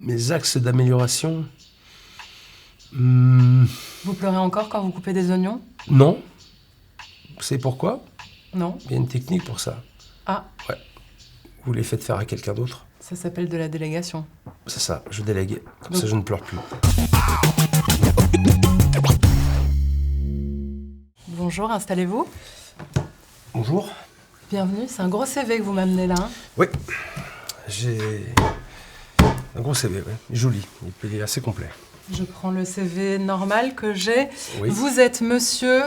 Mes axes d'amélioration. Vous pleurez encore quand vous coupez des oignons? Non. Vous savez pourquoi? Non. Il y a une technique pour ça. Ah, Ouais. Vous les faites faire à quelqu'un d'autre. ça s'appelle de la délégation. C'est ça, je délègue. Comme Donc- ça, je ne pleure plus. Bonjour, installez-vous. Bonjour. Bienvenue, c'est un gros CV que vous m'amenez là. Hein. Oui. J'ai un gros CV, ouais. Joli. Il est assez complet. Je prends le CV normal que j'ai. Oui. Vous êtes monsieur...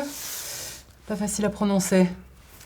Pas facile à prononcer.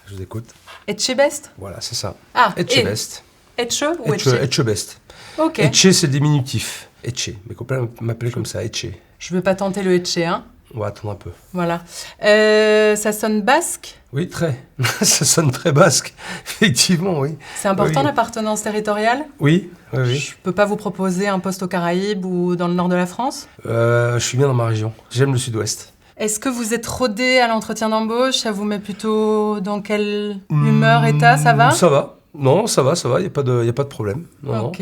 Je vous écoute. Etchebest? Voilà, c'est ça. Ah, Etchebest. Etche ou Etche? Etchebest. Ok. Etche, c'est le diminutif. Etche. Mes copains m'appelaient comme ça, Etche. Je veux pas tenter le Etche, hein. On va attendre un peu. Voilà. Ça sonne basque? Oui, très. Ça sonne très basque. Effectivement, oui. C'est important Oui. l'appartenance territoriale? Oui, oui, oui. Je peux pas vous proposer un poste aux Caraïbes ou dans le nord de la France? Je suis bien dans ma région. J'aime le sud-ouest. Est-ce que vous êtes rodé à l'entretien d'embauche? Ça vous met plutôt dans quelle humeur, état? Ça va? Ça va. Non, ça va. Il n'y a pas de problème. Non, Ok.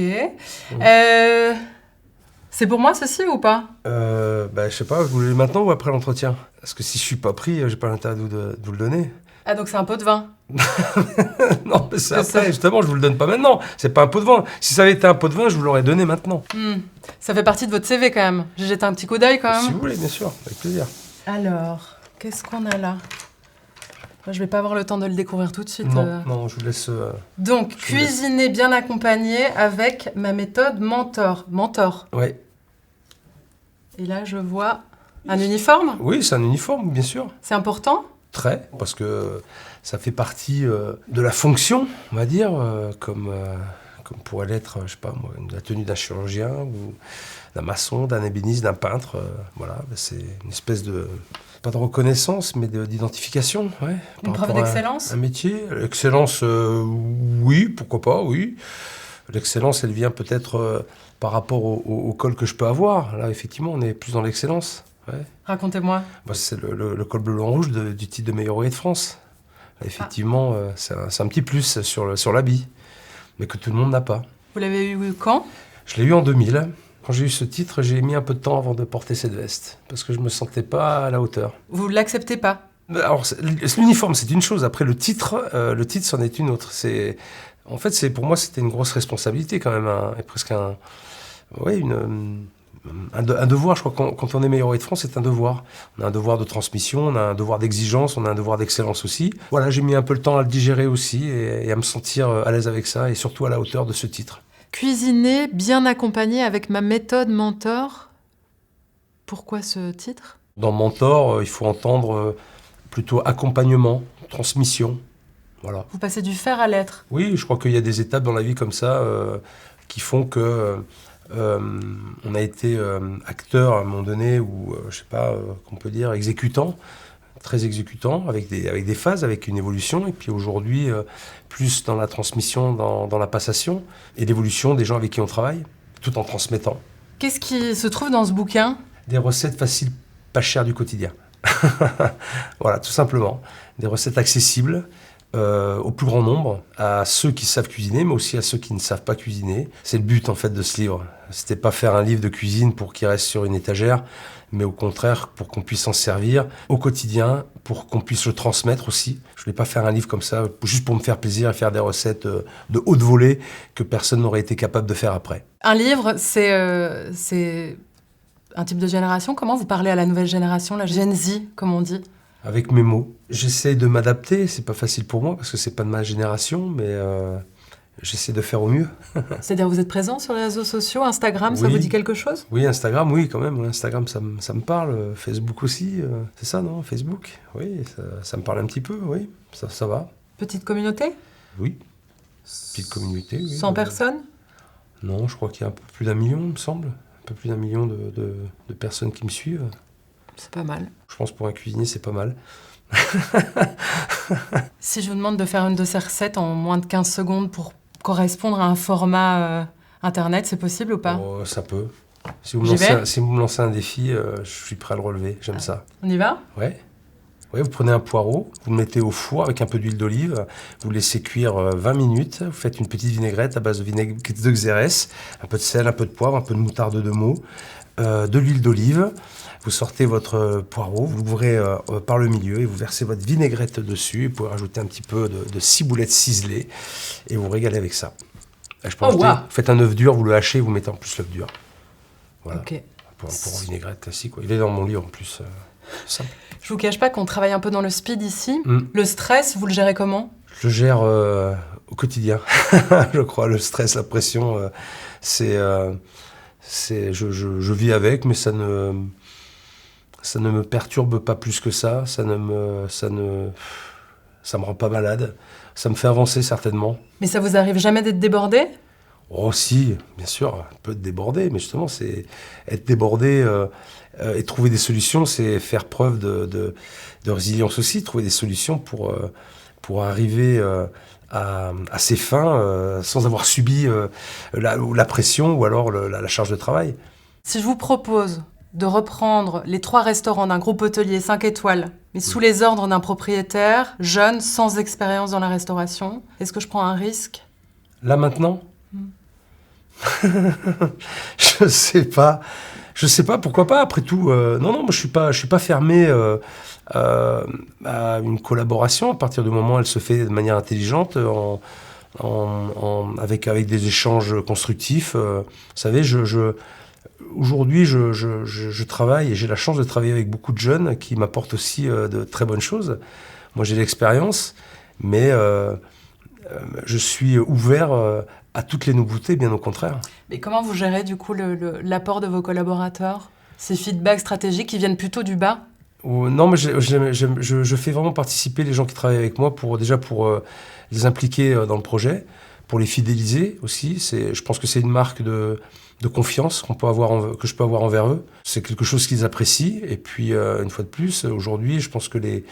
C'est pour moi ceci ou pas? Je sais pas, vous voulez maintenant ou après l'entretien? Parce que si je suis pas pris, j'ai pas l'intérêt de vous le donner. Ah, donc c'est un pot de vin. Non, mais c'est C'est après, ça. justement, je vous le donne pas maintenant. C'est pas un pot de vin. Si ça avait été un pot de vin, je vous l'aurais donné maintenant. Ça fait partie de votre CV quand même. J'ai jeté un petit coup d'œil quand Si même. vous voulez, bien sûr, avec plaisir. Alors, qu'est-ce qu'on a là? Moi, je vais pas avoir le temps de le découvrir tout de suite. Non, je vous laisse... Donc, vous cuisiner bien accompagné avec ma méthode Mentor. Mentor. Ouais. Et là, je vois un uniforme. Oui, c'est un uniforme, bien sûr. C'est important? Très, parce que ça fait partie de la fonction, on va dire, comme pourrait l'être, je sais pas moi, la tenue d'un chirurgien ou d'un maçon, d'un ébéniste, d'un peintre. Voilà, c'est une espèce de, pas de reconnaissance, mais d'identification. Ouais, Une par preuve rapport à d'excellence? un métier. L'excellence, oui, pourquoi pas, oui. L'excellence, elle vient peut-être par rapport au col que je peux avoir. Là, effectivement, on est plus dans l'excellence. Ouais. Racontez-moi. Bah, c'est le col bleu, blanc, rouge du titre de meilleur ouvrier de France. Là, effectivement, c'est un petit plus sur l'habit, mais que tout le monde n'a pas. Vous l'avez eu quand? Je l'ai eu en 2000. Quand j'ai eu ce titre, j'ai mis un peu de temps avant de porter cette veste, parce que je me sentais pas à la hauteur. Vous l'acceptez pas? Alors, l'uniforme, c'est une chose. Après, le titre, c'en est une autre. En fait, pour moi, c'était une grosse responsabilité quand même, et presque un devoir. Je crois que quand on est meilleur ouvrier de France, c'est un devoir. On a un devoir de transmission, on a un devoir d'exigence, on a un devoir d'excellence aussi. Voilà, j'ai mis un peu le temps à le digérer aussi et à me sentir à l'aise avec ça et surtout à la hauteur de ce titre. Cuisiner bien accompagné avec ma méthode Mentor. Pourquoi ce titre? Dans Mentor, il faut entendre plutôt accompagnement, transmission. Voilà. Vous passez du faire à l'être. Oui, je crois qu'il y a des étapes dans la vie comme ça qui font que on a été acteur à un moment donné ou je sais pas qu'on peut dire exécutant, très exécutant avec des phases, avec une évolution et puis aujourd'hui plus dans la transmission, dans la passation et l'évolution des gens avec qui on travaille, tout en transmettant. Qu'est-ce qui se trouve dans ce bouquin? Des recettes faciles, pas chères du quotidien. Voilà, tout simplement. Des recettes accessibles. Au plus grand nombre, à ceux qui savent cuisiner, mais aussi à ceux qui ne savent pas cuisiner. C'est le but en fait de ce livre. C'était pas faire un livre de cuisine pour qu'il reste sur une étagère, mais au contraire pour qu'on puisse s'en servir au quotidien, pour qu'on puisse le transmettre aussi. Je voulais pas faire un livre comme ça, juste pour me faire plaisir et faire des recettes de haute volée que personne n'aurait été capable de faire après. Un livre, c'est un type de génération. Comment vous parlez à la nouvelle génération, la Gen Z, comme on dit? Avec mes mots. J'essaie de m'adapter, c'est pas facile pour moi parce que c'est pas de ma génération, mais j'essaie de faire au mieux. C'est-à-dire, vous êtes présent sur les réseaux sociaux, Instagram, ça Oui. vous dit quelque chose? Oui, Instagram, oui, quand même. Instagram, ça me parle. Facebook aussi, c'est ça, non? Facebook, oui, ça me parle un petit peu, oui. Ça va. Petite communauté? Oui. Petite communauté, oui. 100 personnes? Non, je crois qu'il y a un peu plus d'1 million, il me semble. Un peu plus d'1 million de personnes qui me suivent. C'est pas mal. Je pense pour un cuisinier, c'est pas mal. Si je vous demande de faire une de ces recettes en moins de 15 secondes pour correspondre à un format internet, c'est possible ou pas? Oh, ça peut. Si vous J'y vais me lancez un défi, je suis prêt à le relever. J'aime ça. On y va? Ouais. Ouais, vous prenez un poireau, vous le mettez au four avec un peu d'huile d'olive, vous le laissez cuire 20 minutes, vous faites une petite vinaigrette à base de vinaigre de xérès, un peu de sel, un peu de poivre, un peu de moutarde de Meaux, de l'huile d'olive. Vous sortez votre poireau, vous l'ouvrez par le milieu et vous versez votre vinaigrette dessus. Vous pouvez rajouter un petit peu de ciboulettes ciselées et vous régalez avec ça. Et je peux ajouter, wow. vous faites un œuf dur, vous le hachez, vous mettez en plus l'œuf dur. Voilà. Ok. Pour un vinaigrette classique, quoi. Il est dans mon livre en plus. Simple. Je vous cache pas qu'on travaille un peu dans le speed ici. Mm. Le stress, vous le gérez comment? Je le gère au quotidien, je crois. Le stress, la pression, je vis avec, mais ça ne me perturbe pas plus que ça. Ça me rend pas malade. Ça me fait avancer certainement. Mais ça vous arrive jamais d'être débordé? Oh si, bien sûr, un peu débordé, mais justement, c'est être débordé et trouver des solutions, c'est faire preuve de résilience aussi, trouver des solutions pour arriver à ses fins sans avoir subi la pression ou alors la charge de travail. Si je vous propose de reprendre les 3 restaurants d'un groupe hôtelier 5 étoiles, mais sous les ordres d'un propriétaire, jeune, sans expérience dans la restauration, est-ce que je prends un risque? Là maintenant Je sais pas. Je sais pas, pourquoi pas, après tout. Non, moi je suis pas fermé à une collaboration à partir du moment où elle se fait de manière intelligente, avec des échanges constructifs. Vous savez, aujourd'hui, je travaille et j'ai la chance de travailler avec beaucoup de jeunes qui m'apportent aussi de très bonnes choses. Moi, j'ai de l'expérience, mais je suis ouvert à toutes les nouveautés, bien au contraire. Mais comment vous gérez du coup l'apport de vos collaborateurs? Ces feedbacks stratégiques qui viennent plutôt du bas? Non, mais je fais vraiment participer les gens qui travaillent avec moi pour les impliquer dans le projet, pour les fidéliser aussi. Je pense que c'est une marque de confiance que je peux avoir envers eux. C'est quelque chose qu'ils apprécient. Et puis, une fois de plus, aujourd'hui, je pense que les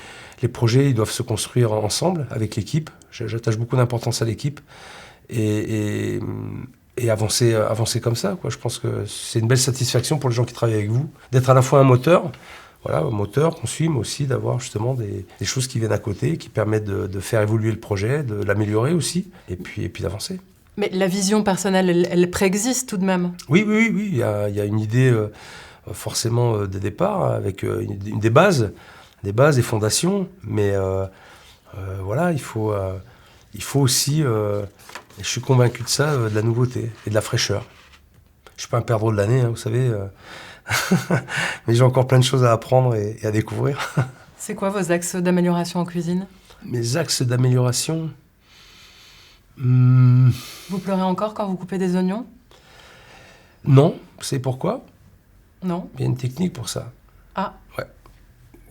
projets ils doivent se construire ensemble, avec l'équipe. J'attache beaucoup d'importance à l'équipe. Et avancer comme ça, quoi. Je pense que c'est une belle satisfaction pour les gens qui travaillent avec vous, d'être à la fois un moteur qu'on suit, mais aussi d'avoir justement des choses qui viennent à côté, qui permettent de faire évoluer le projet, de l'améliorer aussi, et puis d'avancer. Mais la vision personnelle, elle préexiste tout de même? Oui, il y a une idée forcément de départ, avec des bases, des fondations, mais voilà, il faut aussi... je suis convaincu de ça, de la nouveauté et de la fraîcheur. Je ne suis pas un perdreau de l'année, hein, vous savez, mais j'ai encore plein de choses à apprendre et à découvrir. C'est quoi vos axes d'amélioration en cuisine? Mes axes d'amélioration Vous pleurez encore quand vous coupez des oignons? Non, vous savez pourquoi? Non. Il y a une technique pour ça. Ah. Ouais.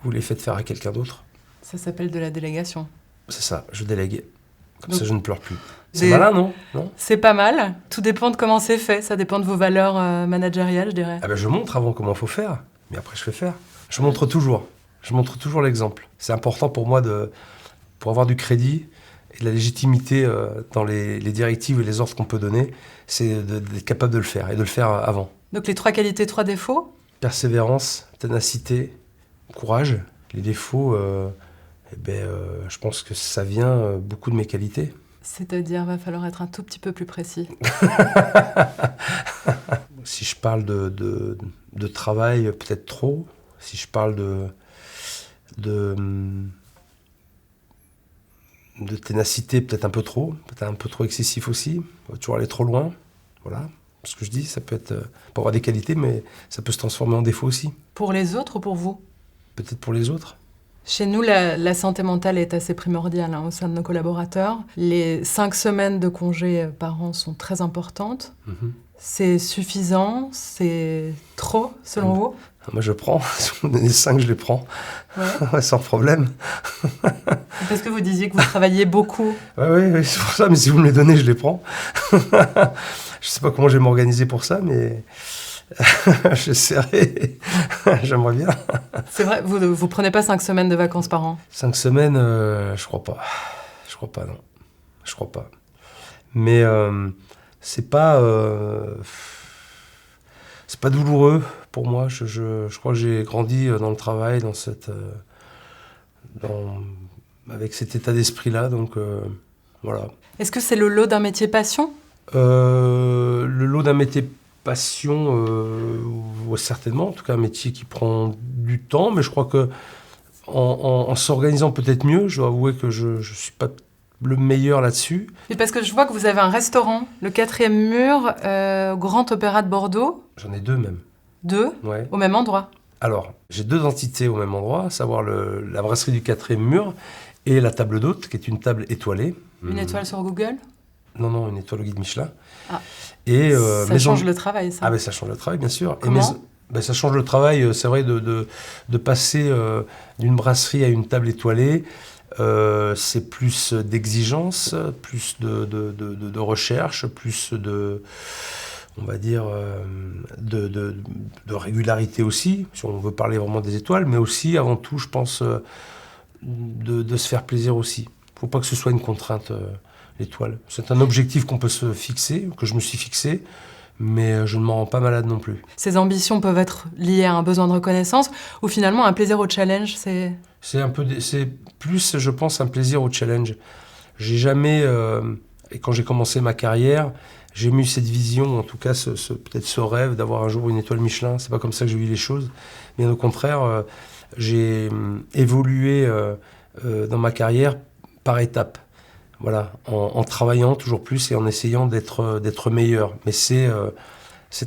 Vous les faites faire à quelqu'un d'autre. Ça s'appelle de la délégation. C'est ça, je délègue. Comme Donc, ça, je ne pleure plus. C'est malin, non? C'est pas mal. Tout dépend de comment c'est fait. Ça dépend de vos valeurs managériales, je dirais. Ah ben, je montre avant comment il faut faire, mais après je fais faire. Je montre toujours. Je montre toujours l'exemple. C'est important pour moi pour avoir du crédit et de la légitimité dans les directives et les ordres qu'on peut donner, c'est d'être capable de le faire et de le faire avant. Donc les 3 qualités, 3 défauts? Persévérance, ténacité, courage. Les défauts, je pense que ça vient beaucoup de mes qualités. C'est-à-dire, va falloir être un tout petit peu plus précis. Si je parle de travail, peut-être trop. Si je parle de ténacité, peut-être un peu trop. Peut-être un peu trop excessif aussi. On va toujours aller trop loin. Voilà. Ce que je dis, ça peut avoir des qualités, mais ça peut se transformer en défaut aussi. Pour les autres ou pour vous? Peut-être pour les autres. Chez nous, la santé mentale est assez primordiale au sein de nos collaborateurs. Les 5 semaines de congé par an sont très importantes. Mm-hmm. C'est suffisant? C'est trop, selon vous? Moi, je prends. Si vous me donnez 5, je les prends. Ouais. Sans problème. Parce que vous disiez que vous travailliez beaucoup. Oui, c'est pour ça. Mais si vous me les donnez, je les prends. Je ne sais pas comment je vais m'organiser pour ça, mais... J'essaierai. J'aimerais bien. C'est vrai, vous prenez pas 5 semaines de vacances par an? 5 semaines, je crois pas. Je crois pas, non. Je crois pas. Mais c'est pas douloureux pour moi. Je crois que j'ai grandi dans le travail, avec cet état d'esprit-là, donc voilà. Est-ce que c'est le lot d'un métier passion? Le lot d'un métier passion, ouais, certainement, en tout cas un métier qui prend du temps, mais je crois que en s'organisant peut-être mieux, je dois avouer que je ne suis pas le meilleur là-dessus. Et parce que je vois que vous avez un restaurant, le 4e mur, au Grand Opéra de Bordeaux. J'en ai 2 même. 2, Ouais. au même endroit. Alors, j'ai 2 entités au même endroit, à savoir la brasserie du 4e mur et la table d'hôte, qui est une table étoilée. Une étoile sur Google? Non, une étoile au guide Michelin. Ah. Et, Ça change le travail, ça. Ah ben ça change le travail, bien sûr. Comment? Ça change le travail, c'est vrai, de passer d'une brasserie à une table étoilée. C'est plus d'exigence, plus de recherche, plus on va dire, de régularité aussi, si on veut parler vraiment des étoiles, mais aussi, avant tout, je pense, de se faire plaisir aussi. Il ne faut pas que ce soit une contrainte, l'étoile. C'est un objectif qu'on peut se fixer, que je me suis fixé, mais je ne m'en rends pas malade non plus. Ces ambitions peuvent être liées à un besoin de reconnaissance ou finalement un plaisir au challenge, c'est plus, je pense, un plaisir au challenge. J'ai jamais, et quand j'ai commencé ma carrière, j'ai eu cette vision, en tout cas peut-être ce rêve d'avoir un jour une étoile Michelin. C'est pas comme ça que j'ai vu les choses. Bien au contraire, j'ai évolué dans ma carrière par étapes. Voilà, en travaillant toujours plus et en essayant d'être meilleur. Mais c'est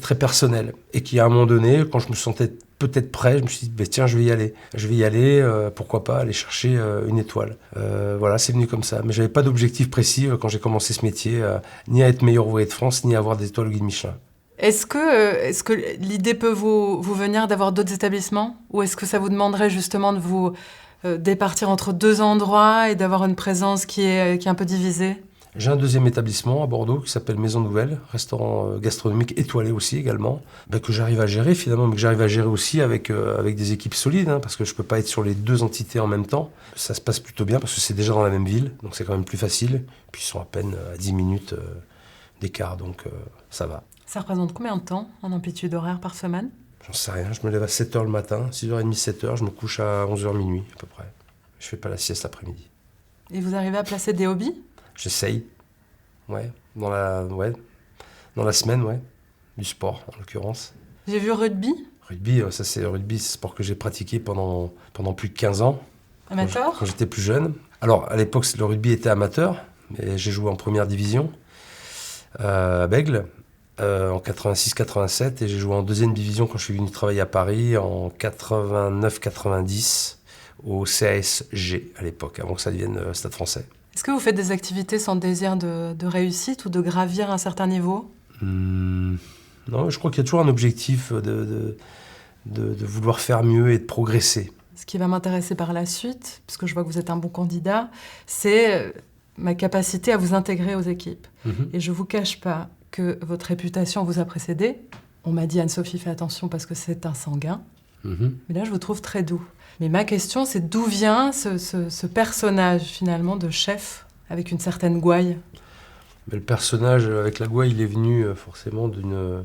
très personnel. Et qu'à un moment donné, quand je me sentais peut-être prêt, je me suis dit, tiens, je vais y aller. Je vais y aller, pourquoi pas aller chercher une étoile. Voilà, c'est venu comme ça. Mais je n'avais pas d'objectif précis quand j'ai commencé ce métier, ni à être meilleur ouvrier de France, ni à avoir des étoiles au guide Michelin. Est-ce que l'idée peut vous venir d'avoir d'autres établissements? Ou est-ce que ça vous demanderait justement de vous départir entre 2 endroits et d'avoir une présence qui est un peu divisée? J'ai un 2e établissement à Bordeaux qui s'appelle Maison Nouvelle, restaurant gastronomique étoilé aussi également, que j'arrive à gérer finalement, mais que j'arrive à gérer aussi avec des équipes solides, parce que je ne peux pas être sur les 2 entités en même temps. Ça se passe plutôt bien parce que c'est déjà dans la même ville, donc c'est quand même plus facile. Puis ils sont à peine à 10 minutes d'écart, donc ça va. Ça représente combien de temps en amplitude horaire par semaine? J'en sais rien, je me lève à 7h le matin, 6h30, 7h, je me couche à 11h minuit à peu près. Je fais pas la sieste l'après-midi. Et vous arrivez à placer des hobbies? J'essaye, dans la semaine, du sport en l'occurrence. J'ai vu rugby. Rugby, c'est un sport que j'ai pratiqué pendant plus de 15 ans. Amateur? Quand j'étais plus jeune. Alors à l'époque, le rugby était amateur, mais j'ai joué en première division à Bègles. En 86-87 et j'ai joué en 2e division quand je suis venu travailler à Paris en 89-90 au CASG à l'époque, avant que ça devienne Stade Français. Est-ce que vous faites des activités sans désir de réussite ou de gravir un certain niveau? Non, je crois qu'il y a toujours un objectif de vouloir faire mieux et de progresser. Ce qui va m'intéresser par la suite, puisque je vois que vous êtes un bon candidat, c'est ma capacité à vous intégrer aux équipes. Et je ne vous cache pas que votre réputation vous a précédé. On m'a dit, Anne-Sophie, fais attention parce que c'est un sanguin. Mais là, je vous trouve très doux. Mais ma question, c'est d'où vient ce personnage, finalement, de chef, avec une certaine gouaille? Mais le personnage avec la gouaille, il est venu forcément d'une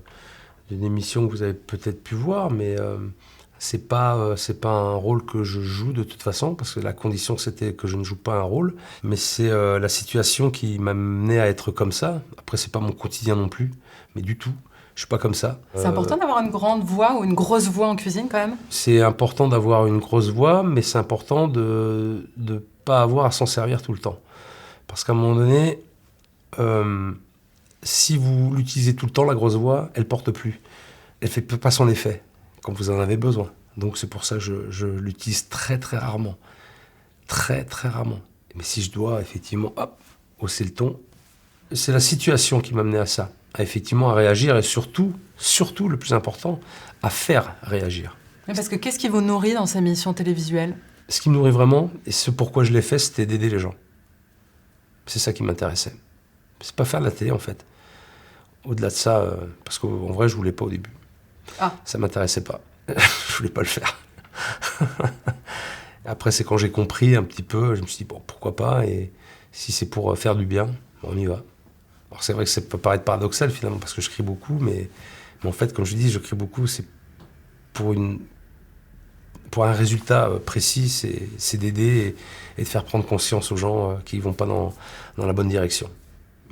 émission que vous avez peut-être pu voir, mais c'est pas un rôle que je joue de toute façon, parce que la condition, c'était que je ne joue pas un rôle. Mais c'est la situation qui m'a mené à être comme ça. Après, c'est pas mon quotidien non plus, mais du tout. Je suis pas comme ça. C'est important d'avoir une grande voix ou une grosse voix en cuisine, quand même? C'est important d'avoir une grosse voix, mais c'est important de ne pas avoir à s'en servir tout le temps. Parce qu'à un moment donné, si vous l'utilisez tout le temps, la grosse voix, elle porte plus. Elle fait pas son effet quand vous en avez besoin. Donc c'est pour ça que je l'utilise très très rarement. Très très rarement. Mais si je dois effectivement hausser le ton, c'est la situation qui m'a amené à ça. À réagir et surtout, le plus important, à faire réagir. Mais parce que qu'est-ce qui vous nourrit dans ces missions télévisuelles? Ce qui me nourrit vraiment, et ce pourquoi je l'ai fait, c'était d'aider les gens. C'est ça qui m'intéressait. C'est pas faire de la télé en fait. Au-delà de ça, parce qu'en vrai, je voulais pas au début. Ça m'intéressait pas. Je voulais pas le faire. Après, c'est quand j'ai compris un petit peu, je me suis dit, bon, pourquoi pas, et si c'est pour faire du bien, on y va. Alors c'est vrai que ça peut paraître paradoxal finalement, parce que je crie beaucoup, mais en fait, comme je dis, je crie beaucoup, c'est pour une pour un résultat précis, c'est d'aider et de faire prendre conscience aux gens qui ne vont pas dans la bonne direction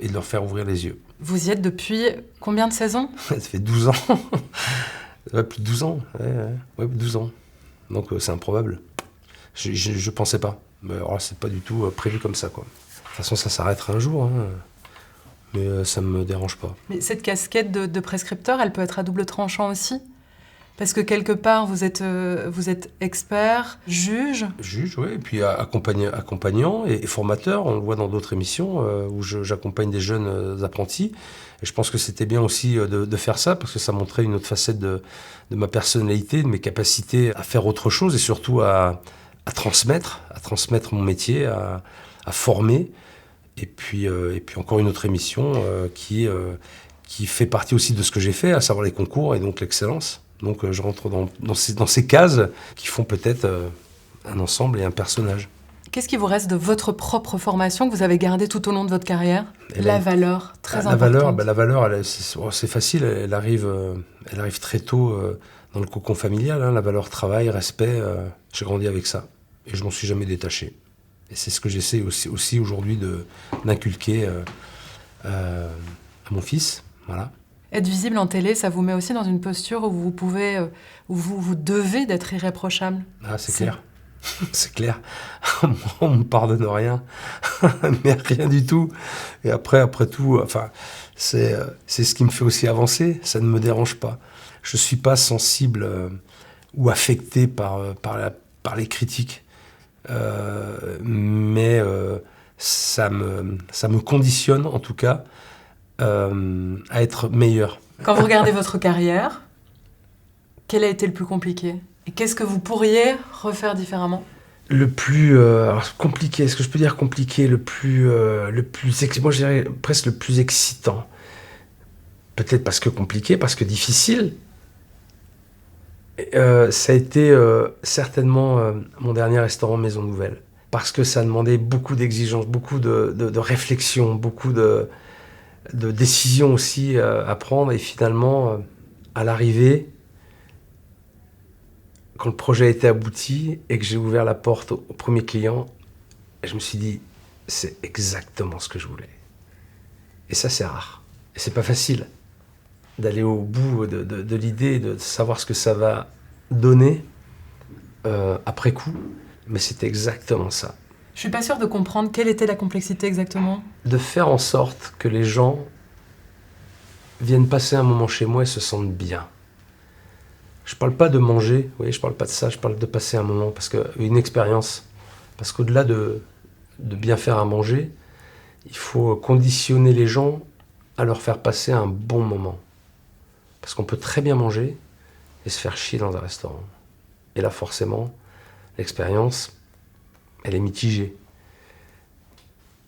et de leur faire ouvrir les yeux. Vous y êtes depuis combien de saisons? Ça fait 12 ans. Ouais, plus de 12 ans. Ouais, 12 ans. Donc c'est improbable. Je pensais pas. Mais alors, c'est pas du tout prévu comme ça, quoi. De toute façon, ça s'arrêtera un jour, hein. Mais ça me dérange pas. Mais cette casquette de prescripteur, elle peut être à double tranchant aussi? Parce que quelque part, vous êtes expert, juge. Juge, oui, et puis accompagnant et formateur. On le voit dans d'autres émissions où j'accompagne des jeunes apprentis. Et je pense que c'était bien aussi de faire ça, parce que ça montrait une autre facette de ma personnalité, de mes capacités à faire autre chose et surtout à transmettre mon métier, à former. Et puis encore une autre émission qui fait partie aussi de ce que j'ai fait, à savoir les concours et donc l'excellence. Donc je rentre dans ces cases qui font peut-être un ensemble et un personnage. Qu'est-ce qui vous reste de votre propre formation que vous avez gardée tout au long de votre carrière? La valeur, très importante. La valeur, c'est facile, elle arrive très tôt dans le cocon familial. Hein, la valeur travail, respect, j'ai grandi avec ça. Et je m'en suis jamais détaché. Et c'est ce que j'essaie aussi aujourd'hui d'inculquer à mon fils. Voilà. Être visible en télé, ça vous met aussi dans une posture où vous devez d'être irréprochable. Ah, c'est clair. C'est clair. On me pardonne rien. Mais rien du tout. Et après tout, enfin, c'est ce qui me fait aussi avancer. Ça ne me dérange pas. Je suis pas sensible ou affecté par les critiques. Mais ça me conditionne, en tout cas, à être meilleur. Quand vous regardez votre carrière, quel a été le plus compliqué? Et qu'est-ce que vous pourriez refaire différemment? Le plus compliqué, est-ce que je peux dire compliqué? Moi je dirais presque le plus excitant. Peut-être parce que compliqué, parce que difficile. Ça a été certainement mon dernier restaurant Maison Nouvelle. Parce que ça demandait beaucoup d'exigences, beaucoup de réflexion, beaucoup de décisions aussi à prendre. Et finalement, à l'arrivée, quand le projet a été abouti et que j'ai ouvert la porte au premier client, je me suis dit, c'est exactement ce que je voulais. Et ça, c'est rare. Et c'est pas facile d'aller au bout de l'idée, de savoir ce que ça va donner après coup. Mais c'était exactement ça. Je suis pas sûre de comprendre quelle était la complexité exactement. De faire en sorte que les gens viennent passer un moment chez moi et se sentent bien. Je parle pas de manger, oui, je parle pas de ça, je parle de passer un moment, une expérience. Parce qu'au-delà de bien faire à manger, il faut conditionner les gens à leur faire passer un bon moment. Parce qu'on peut très bien manger et se faire chier dans un restaurant. Et là, forcément, l'expérience, elle est mitigée.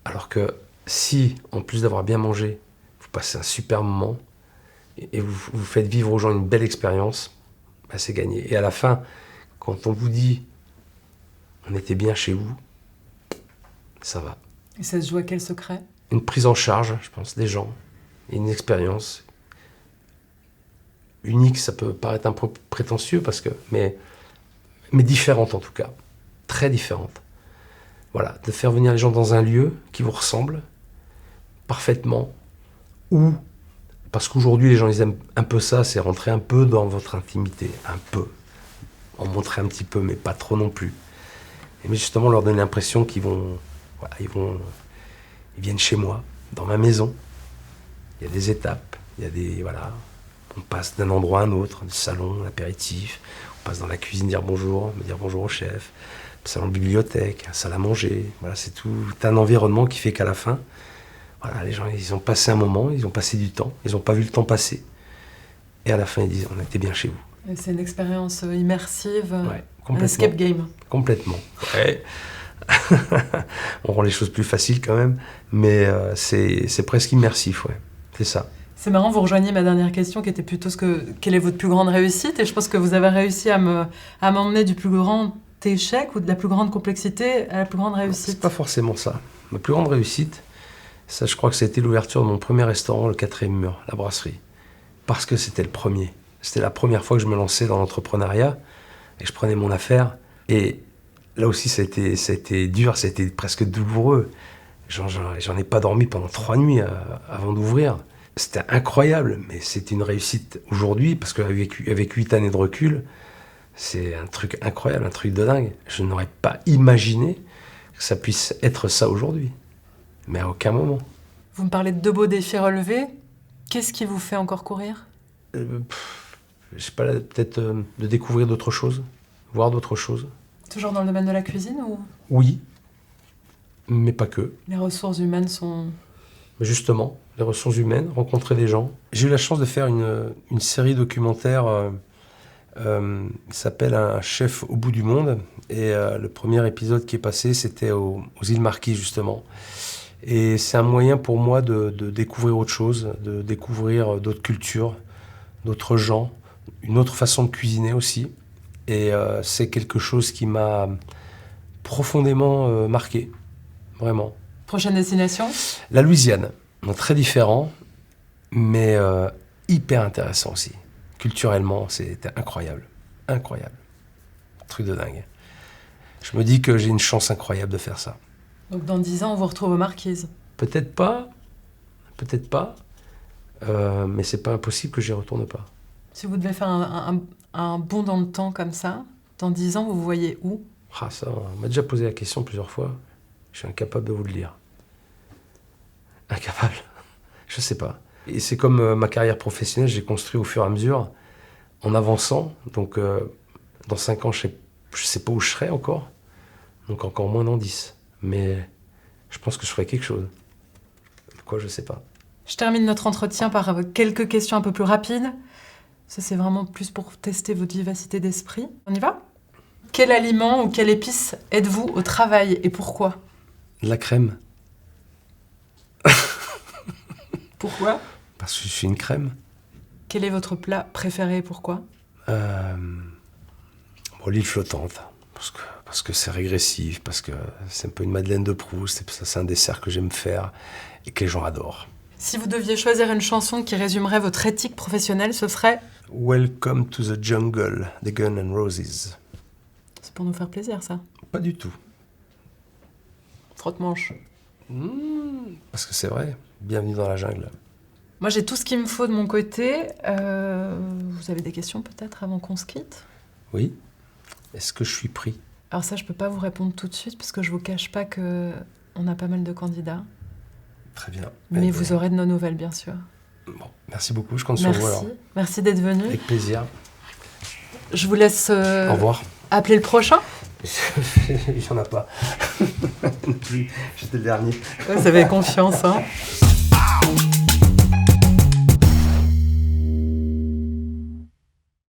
Alors que si, en plus d'avoir bien mangé, vous passez un super moment et vous faites vivre aux gens une belle expérience, bah c'est gagné. Et à la fin, quand on vous dit on était bien chez vous, ça va. Et ça se joue à quel secret? Une prise en charge, je pense, des gens, et une expérience unique. Ça peut paraître un peu prétentieux, mais différente en tout cas, très différente. Voilà, de faire venir les gens dans un lieu qui vous ressemble parfaitement, ou parce qu'aujourd'hui les gens ils aiment un peu ça, c'est rentrer un peu dans votre intimité, un peu, en montrer un petit peu, mais pas trop non plus. Mais justement leur donner l'impression qu'ils viennent chez moi, dans ma maison. Il y a des étapes, on passe d'un endroit à un autre, du salon, l'apéritif, on passe dans la cuisine dire bonjour au chef. Salon de bibliothèque, salle à manger, voilà, c'est tout un environnement qui fait qu'à la fin, voilà, les gens ils ont passé un moment, ils ont passé du temps, ils n'ont pas vu le temps passer. Et à la fin ils disent on était bien chez vous. Et c'est une expérience immersive, ouais, un escape game. Complètement. Ouais. On rend les choses plus faciles quand même, mais c'est presque immersif, ouais. C'est ça. C'est marrant, vous rejoignez ma dernière question qui était plutôt quelle est votre plus grande réussite? Et je pense que vous avez réussi à m'emmener du plus grand échec ou de la plus grande complexité à la plus grande réussite. C'est pas forcément ça. Ma plus grande réussite, ça je crois que c'était l'ouverture de mon premier restaurant, le 4e mur, la brasserie. Parce que c'était le premier. C'était la première fois que je me lançais dans l'entrepreneuriat. Et je prenais mon affaire. Et là aussi, ça a été dur, ça a été presque douloureux. J'en ai pas dormi pendant 3 nuits avant d'ouvrir. C'était incroyable, mais c'était une réussite aujourd'hui, parce qu'avec 8 années de recul, c'est un truc incroyable, un truc de dingue. Je n'aurais pas imaginé que ça puisse être ça aujourd'hui. Mais à aucun moment. Vous me parlez de 2 beaux défis relevés. Qu'est-ce qui vous fait encore courir ? Je sais pas, peut-être de découvrir d'autres choses, voir d'autres choses. Toujours dans le domaine de la cuisine ou... Oui, mais pas que. Les ressources humaines sont... Justement, les ressources humaines, rencontrer des gens. J'ai eu la chance de faire une série documentaire qui s'appelle Un chef au bout du monde. Et le premier épisode qui est passé, c'était aux îles Marquises, justement. Et c'est un moyen pour moi de découvrir autre chose, de découvrir d'autres cultures, d'autres gens, une autre façon de cuisiner aussi. Et c'est quelque chose qui m'a profondément marqué, vraiment. Prochaine destination ? La Louisiane, donc très différent, mais hyper intéressant aussi. Culturellement, c'était incroyable, incroyable. Truc de dingue. Je me dis que j'ai une chance incroyable de faire ça. Donc dans 10 ans, on vous retrouve aux Marquises ? Peut-être pas, mais c'est pas impossible que j'y retourne pas. Si vous devez faire un bond dans le temps comme ça, dans 10 ans, vous vous voyez où ? Ah ça, on m'a déjà posé la question plusieurs fois. Je suis incapable de vous le dire. Incapable. Je sais pas. Et c'est comme ma carrière professionnelle, j'ai construit au fur et à mesure, en avançant. Donc dans 5 ans, je sais pas où je serai encore. Donc encore moins dans 10. Mais je pense que je ferai quelque chose. Quoi, je sais pas. Je termine notre entretien par quelques questions un peu plus rapides. Ça, c'est vraiment plus pour tester votre vivacité d'esprit. On y va ? Quel aliment ou quelle épice êtes-vous au travail et pourquoi ? De la crème. Pourquoi ? Parce que je suis une crème. Quel est votre plat préféré et pourquoi ? L'île flottante. Parce que c'est régressif, parce que c'est un peu une Madeleine de Proust, et ça, c'est un dessert que j'aime faire et que les gens adorent. Si vous deviez choisir une chanson qui résumerait votre éthique professionnelle, ce serait ? Welcome to the Jungle, des Guns N' Roses. C'est pour nous faire plaisir, ça. Pas du tout. Frotte-manche. Parce que c'est vrai, bienvenue dans la jungle. Moi, j'ai tout ce qu'il me faut de mon côté. Vous avez des questions peut-être avant qu'on se quitte ? Oui. Est-ce que je suis pris ? Alors ça, je peux pas vous répondre tout de suite parce que je vous cache pas qu'on a pas mal de candidats. Très bien. Mais vous aurez de nos nouvelles, bien sûr. Bon, merci beaucoup, je compte sur vous alors. Merci d'être venu. Avec plaisir. Je vous laisse au revoir. Appeler le prochain. Il n'y en a pas. Non plus, j'étais le dernier. Vous avez confiance, hein.